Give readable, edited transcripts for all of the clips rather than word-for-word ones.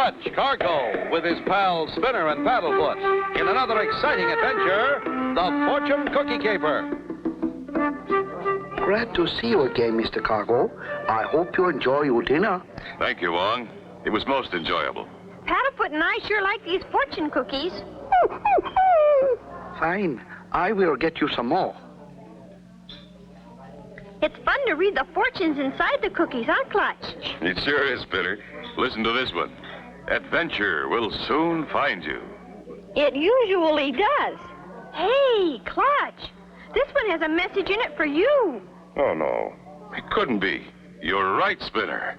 Clutch Cargo with his pals Spinner and Paddlefoot in another exciting adventure, the Fortune Cookie Caper. Glad to see you again, Mr. Cargo. I hope you enjoy your dinner. Thank you, Wong. It was most enjoyable. Paddlefoot and I sure like these fortune cookies. Fine. I will get you some more. It's fun to read the fortunes inside the cookies, huh, Clutch? It sure is, Spinner. Listen to this one. Adventure will soon find you. It usually does. Hey, Clutch, this one has a message in it for you. Oh, no. It couldn't be. You're right, Spinner.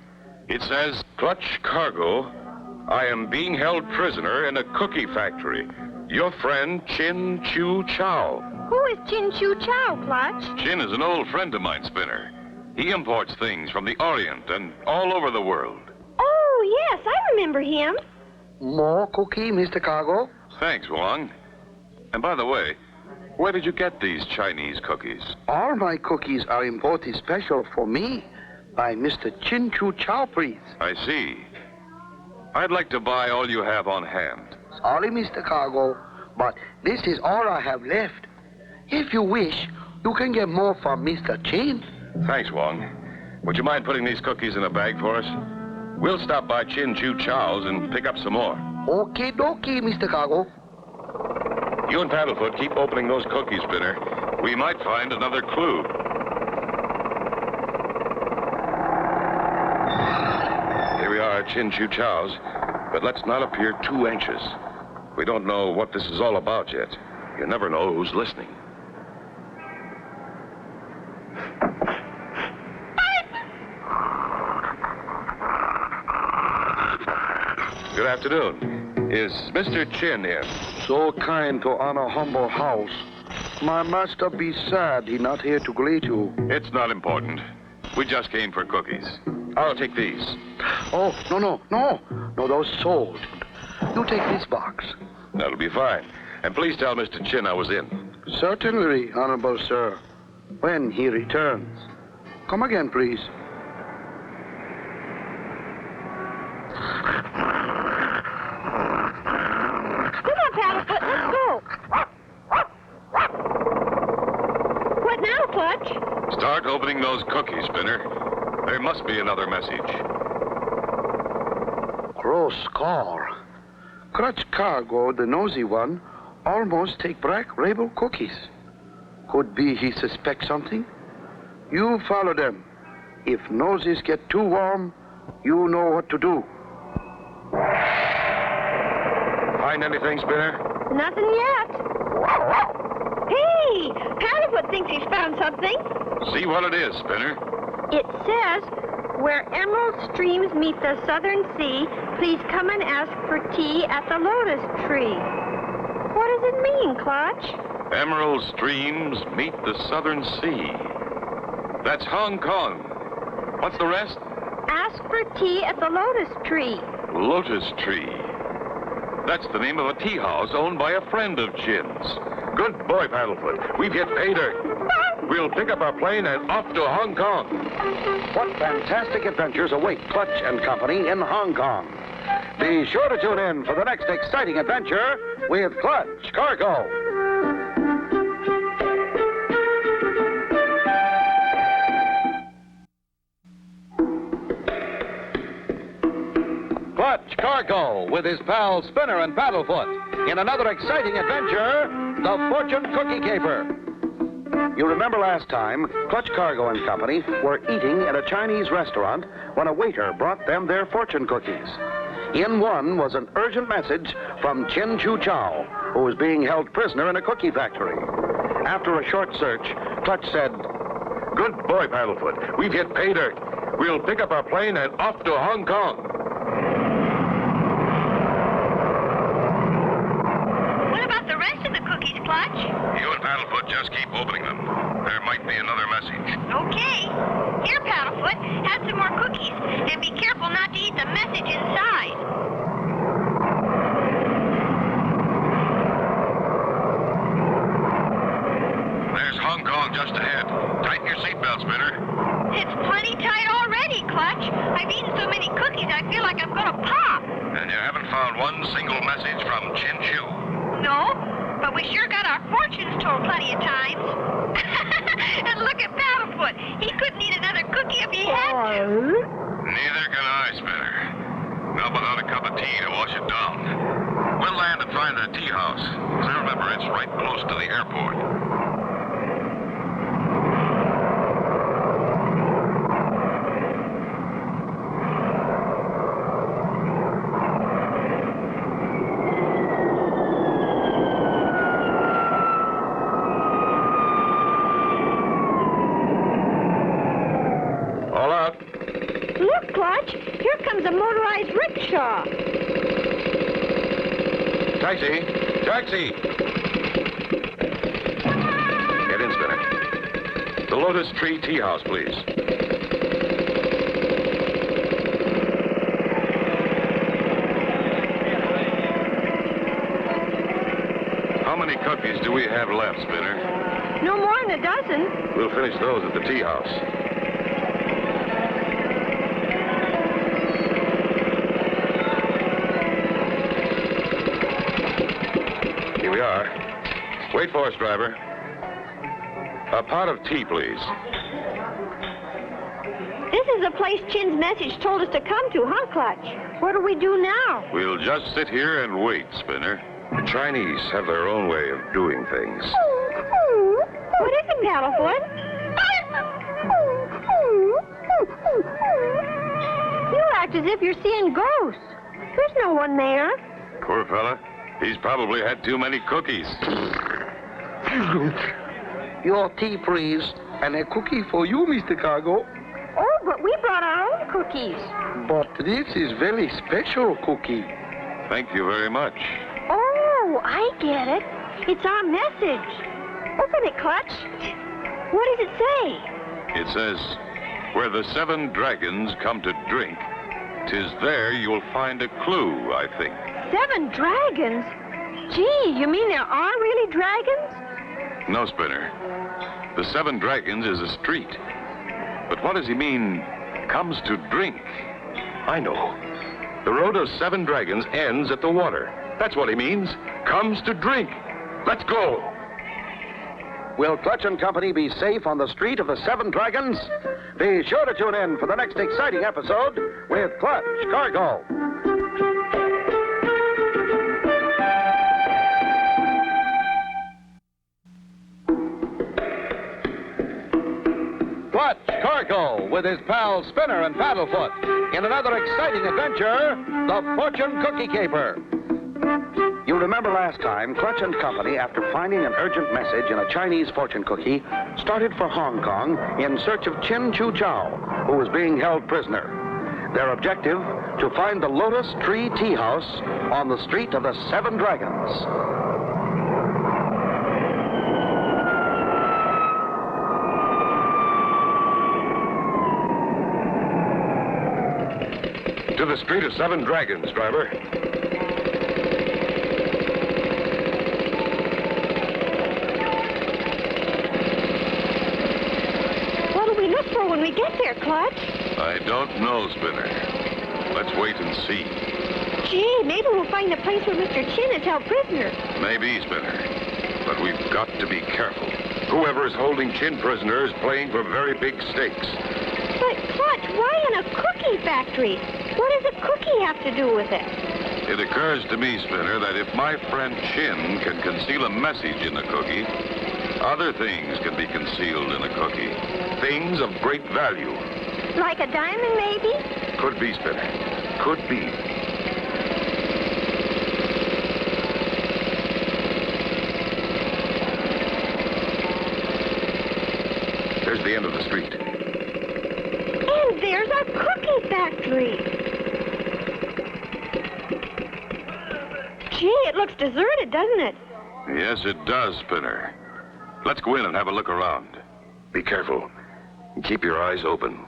It says, Clutch Cargo, I am being held prisoner in a cookie factory. Your friend, Chin Chew Chow. Who is Chin Chew Chow, Clutch? Chin is an old friend of mine, Spinner. He imports things from the Orient and all over the world. Oh, yes, I remember him. More cookie, Mr. Cargo? Thanks, Wong. And by the way, where did you get these Chinese cookies? All my cookies are imported special for me by Mr. Chin Chew Chow, please. I see. I'd like to buy all you have on hand. Sorry, Mr. Cargo, but this is all I have left. If you wish, you can get more from Mr. Chin. Thanks, Wong. Would you mind putting these cookies in a bag for us? We'll stop by Chin Chew Chow's and pick up some more. Okay, dokie, Mr. Cargo. You and Paddlefoot keep opening those cookies, Spinner. We might find another clue. Here we are at Chin Chew Chow's, but let's not appear too anxious. We don't know what this is all about yet. You never know who's listening. Good afternoon. Is Mr. Chin here? So kind to honor humble house. My master be sad he not here to greet you. It's not important. We just came for cookies. I'll take these. Oh, no, those sold. You take this box. That'll be fine. And please tell Mr. Chin I was in. Certainly, honorable sir. When he returns. Come again, please. Come on, Paddlefoot, let's go. What now, Clutch? Start opening those cookies, Spinner. There must be another message. Close call. Clutch Cargo, the nosy one, almost take black label cookies. Could be he suspects something. You follow them. If noses get too warm, you know what to do. Find anything, Spinner? Nothing yet. Hey, Paddlefoot thinks he's found something. See what it is, Spinner. It says, where emerald streams meet the southern sea, please come and ask for tea at the lotus tree. What does it mean, Clutch? Emerald streams meet the southern sea. That's Hong Kong. What's the rest? Ask for tea at the lotus tree. Lotus Tree. That's the name of a tea house owned by a friend of Chin's. Good boy, Paddlefoot. We've hit pay dirt. We'll pick up our plane and off to Hong Kong. What fantastic adventures await Clutch and Company in Hong Kong. Be sure to tune in for the next exciting adventure with Clutch Cargo. Clutch Cargo with his pals Spinner and Paddlefoot in another exciting adventure, the Fortune Cookie Caper. You remember last time, Clutch Cargo and Company were eating at a Chinese restaurant when a waiter brought them their fortune cookies. In one was an urgent message from Chin Chew Chow, who was being held prisoner in a cookie factory. After a short search, Clutch said, Good boy, Paddlefoot. We've hit pay dirt. We'll pick up our plane and off to Hong Kong. What about the rest of the cookies, Clutch? You and Paddlefoot just keep opening them. There might be another message. Okay. Here, Paddlefoot, have some more cookies. And be careful not to eat the message inside. There's Hong Kong just ahead. Tighten your seatbelt, Spinner. It's plenty tight already, Clutch. I've eaten so many cookies, I feel like I'm going to pop. And You haven't found one single message from Chin Chew. No, but we sure got our fortunes told plenty of times. And look at Paddlefoot. He couldn't eat another cookie if he had to. Neither can I, Spinner. How about a cup of tea to wash it down? We'll land and find the tea house. As I remember, it's right close to the airport. All out. Look, Clutch. Here comes a motorized rickshaw. Taxi! Taxi! Get in, Spinner. The Lotus Tree Tea House, please. How many cookies do we have left, Spinner? No more than a dozen. We'll finish those at the tea house. Here we are. Wait for us, driver. A pot of tea, please. This is the place Chin's message told us to come to, huh, Clutch? What do we do now? We'll just sit here and wait, Spinner. The Chinese have their own way of doing things. What is it, Paddlefoot? You act as if you're seeing ghosts. There's no one there. Poor fella. He's probably had too many cookies. Your tea, please. And a cookie for you, Mr. Cargo. Oh, but we brought our own cookies. But this is very special cookie. Thank you very much. Oh, I get it. It's our message. Open it, Clutch. What does it say? It says, where the 7 dragons come to drink, 'tis there you'll find a clue, I think. 7 dragons? Gee, you mean there are really dragons? No, Spinner. The 7 dragons is a street. But what does he mean, comes to drink? I know. The road of 7 dragons ends at the water. That's what he means. Comes to drink. Let's go. Will Clutch and Company be safe on the street of the 7 Dragons? Be sure to tune in for the next exciting episode with Clutch Cargo. Clutch Cargo with his pals Spinner and Paddlefoot in another exciting adventure, the Fortune Cookie Caper. You remember last time, Clutch and Company, after finding an urgent message in a Chinese fortune cookie, started for Hong Kong in search of Chin Chew Chow, who was being held prisoner. Their objective, to find the Lotus Tree Tea House on the street of the 7 Dragons. To the street of 7 dragons, driver. What'll we look for when we get there, Clutch? I don't know, Spinner. Let's wait and see. Gee, maybe we'll find the place where Mr. Chin is held prisoner. Maybe, Spinner. But we've got to be careful. Whoever is holding Chin prisoner is playing for very big stakes. But, Clutch, why in a cookie factory? What does a cookie have to do with it? It occurs to me, Spinner, that if my friend Chin can conceal a message in a cookie, other things can be concealed in a cookie. Things of great value. Like a diamond, maybe? Could be, Spinner. Could be. There's the end of the street. And there's our cookie factory. Gee, it looks deserted, doesn't it? Yes, it does, Spinner. Let's go in and have a look around. Be careful. And keep your eyes open.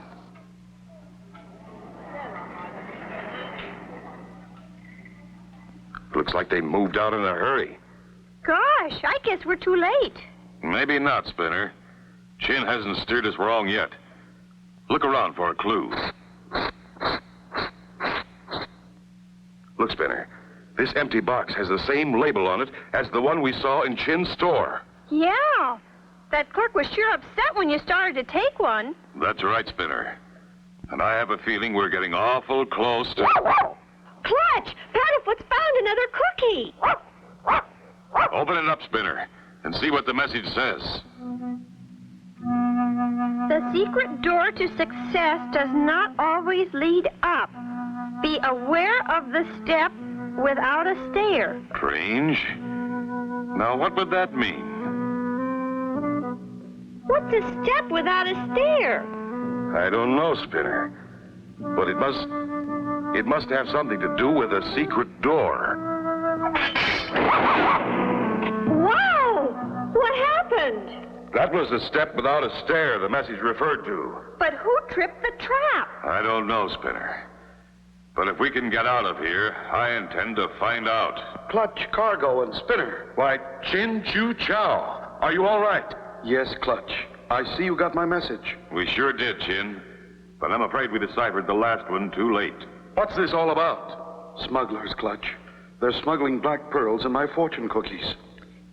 Looks like they moved out in a hurry. Gosh, I guess we're too late. Maybe not, Spinner. Chin hasn't steered us wrong yet. Look around for a clue. Looks Spinner. This empty box has the same label on it as the one we saw in Chin's store. Yeah. That clerk was sure upset when you started to take one. That's right, Spinner. And I have a feeling we're getting awful close to... Clutch! Paddlefoot's found another cookie. Open it up, Spinner, and see what the message says. The secret door to success does not always lead up. Be aware of the step without a stair. Strange. Now, what would that mean? What's a step without a stair? I don't know, Spinner. But it must have something to do with a secret door. Wow! What happened? That was the step without a stair the message referred to. But who tripped the trap? I don't know, Spinner. But if we can get out of here, I intend to find out. Clutch, Cargo, and Spinner. Why, Chin Chew Chow, are you all right? Yes, Clutch. I see you got my message. We sure did, Chin. But I'm afraid we deciphered the last one too late. What's this all about? Smugglers, Clutch. They're smuggling black pearls in my fortune cookies.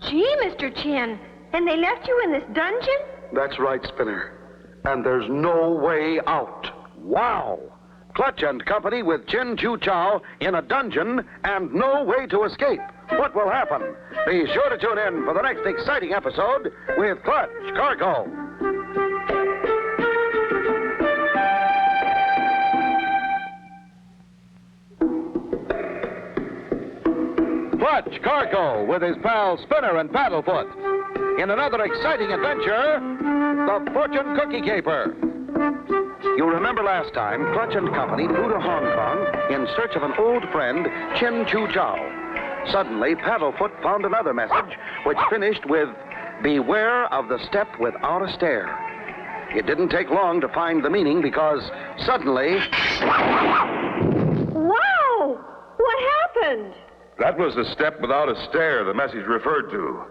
Gee, Mr. Chin, and they left you in this dungeon? That's right, Spinner. And there's no way out. Wow! Clutch and Company with Chin Chew Chow in a dungeon and no way to escape. What will happen? Be sure to tune in for the next exciting episode with Clutch Cargo. Clutch Cargo with his pals Spinner and Paddlefoot in another exciting adventure, the Fortune Cookie Caper. You remember last time, Clutch and Company flew to Hong Kong in search of an old friend, Chin Chew Chow. Suddenly, Paddlefoot found another message, which finished with, "Beware of the step without a stair." It didn't take long to find the meaning because suddenly... Wow! What happened? That was the step without a stair the message referred to.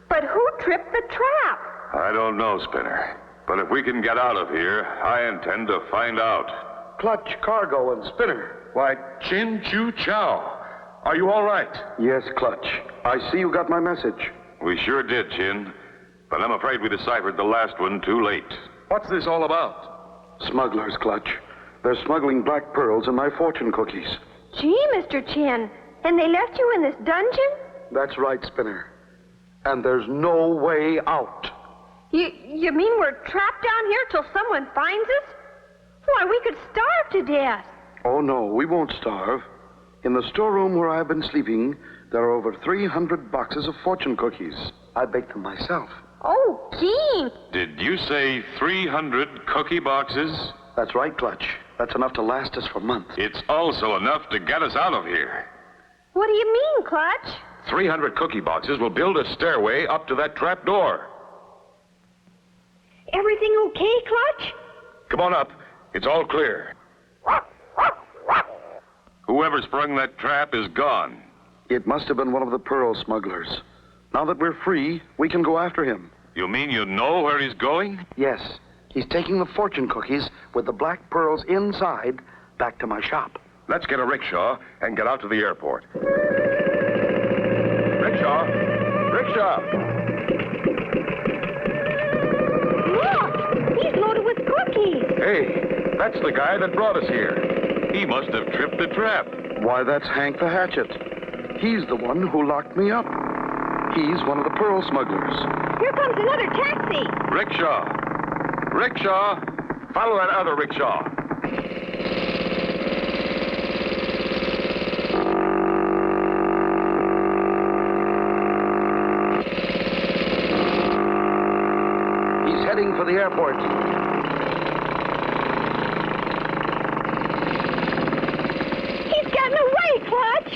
But who tripped the trap? I don't know, Spinner. But if we can get out of here, I intend to find out. Clutch, Cargo, and Spinner. Why, Chin Chew Chow, are you all right? Yes, Clutch. I see you got my message. We sure did, Chin. But I'm afraid we deciphered the last one too late. What's this all about? Smugglers, Clutch. They're smuggling black pearls in my fortune cookies. Gee, Mr. Chin, and they left you in this dungeon? That's right, Spinner. And there's no way out. You mean we're trapped down here till someone finds us? Why, we could starve to death. Oh, no, we won't starve. In the storeroom where I've been sleeping, there are over 300 boxes of fortune cookies. I baked them myself. Oh, gee. Did you say 300 cookie boxes? That's right, Clutch. That's enough to last us for months. It's also enough to get us out of here. What do you mean, Clutch? 300 cookie boxes will build a stairway up to that trap door. Everything okay, Clutch? Come on up. It's all clear. Whoever sprung that trap is gone. It must have been one of the pearl smugglers. Now that we're free, we can go after him. You mean you know where he's going? Yes. He's taking the fortune cookies with the black pearls inside back to my shop. Let's get a rickshaw and get out to the airport. Rickshaw! Rickshaw! Look! He's loaded with cookies. Hey, that's the guy that brought us here. He must have tripped the trap. Why, that's Hank the Hatchet. He's the one who locked me up. He's one of the pearl smugglers. Here comes another taxi. Rickshaw! Rickshaw! Follow that other rickshaw. He's heading for the airport. He's gotten away, Clutch.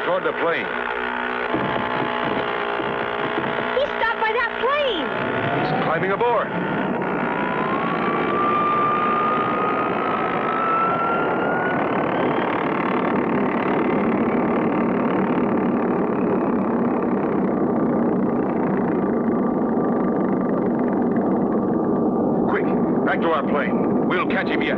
Toward the plane. He stopped by that plane. aboard. Quick, back to our plane. We'll catch him yet.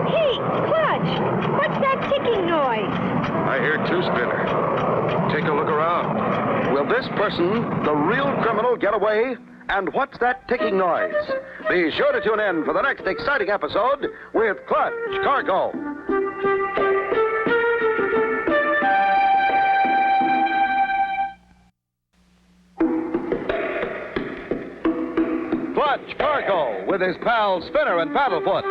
Hey, Clutch, what's that ticking noise? I hear two, Spinner. Take a look around. Will this person, the real criminal, get away? And what's that ticking noise? Be sure to tune in for the next exciting episode with Clutch Cargo. Clutch Cargo with his pals Spinner and Paddlefoot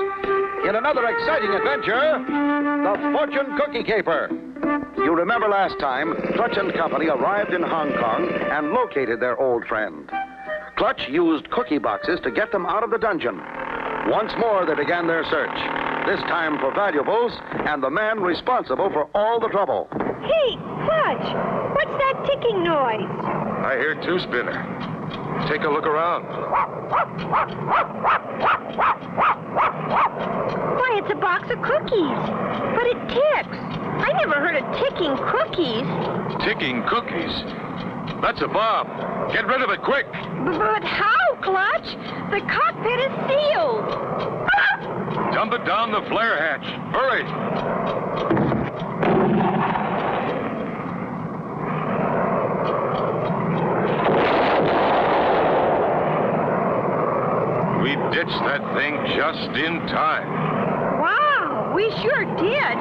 in another exciting adventure, the Fortune Cookie Caper. You remember last time, Clutch and Company arrived in Hong Kong and located their old friend. Clutch used cookie boxes to get them out of the dungeon. Once more, they began their search, this time for valuables and the man responsible for all the trouble. Hey, Clutch, what's that ticking noise? I hear two, Spinner. Take a look around. Why, it's a box of cookies. But it ticks. I never heard of ticking cookies. Ticking cookies? That's a bomb. Get rid of it quick. But how, Clutch? The cockpit is sealed. Dump it down the flare hatch. Hurry. We ditched that thing just in time. Wow, we sure did.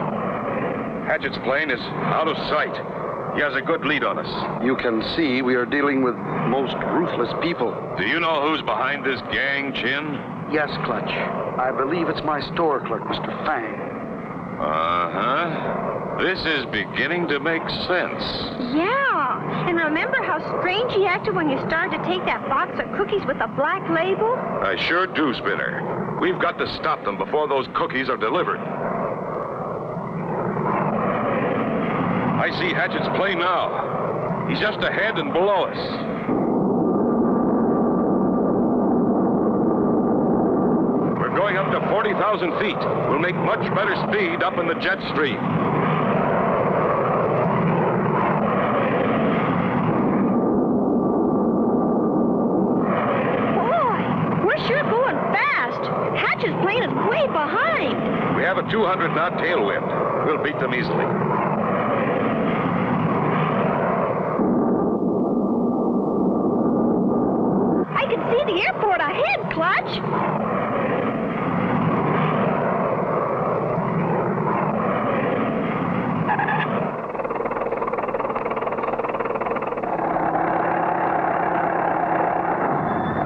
Hatchett's plane is out of sight. He has a good lead on us. You can see we are dealing with most ruthless people. Do you know who's behind this gang, Chin? Yes, Clutch. I believe it's my store clerk, Mr. Fang. Uh-huh. This is beginning to make sense. Yeah, and remember how strange he acted when you started to take that box of cookies with a black label? I sure do, Spinner. We've got to stop them before those cookies are delivered. I see Hatchett's plane now. He's just ahead and below us. We're going up to 40,000 feet. We'll make much better speed up in the jet stream. Boy, we're sure going fast. Hatch's plane is way behind. We have a 200-knot tailwind. We'll beat them easily. I can see the airport ahead, Clutch.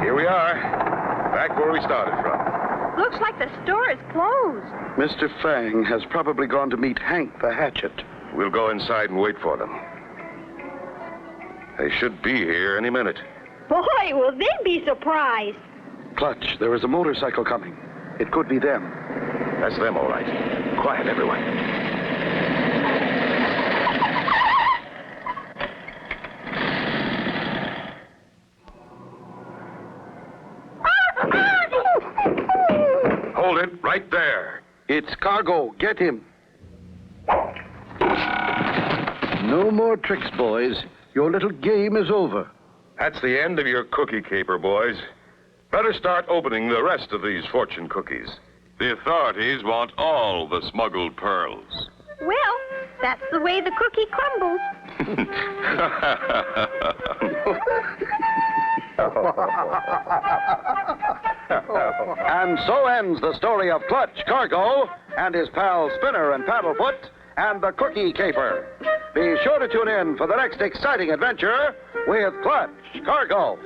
Here we are, back where we started from. Looks like the store is closed. Mr. Fang has probably gone to meet Hank the Hatchet. We'll go inside and wait for them. They should be here any minute. Boy, will they be surprised. Clutch, there is a motorcycle coming. It could be them. That's them, all right. Quiet, everyone. Hold it right there. It's cargo. Get him. No more tricks, boys. Your little game is over. That's the end of your cookie caper, boys. Better start opening the rest of these fortune cookies. The authorities want all the smuggled pearls. Well, that's the way the cookie crumbles. And so ends the story of Clutch Cargo and his pals Spinner and Paddlefoot and the Cookie Caper. Be sure to tune in for the next exciting adventure with Clutch Cargo.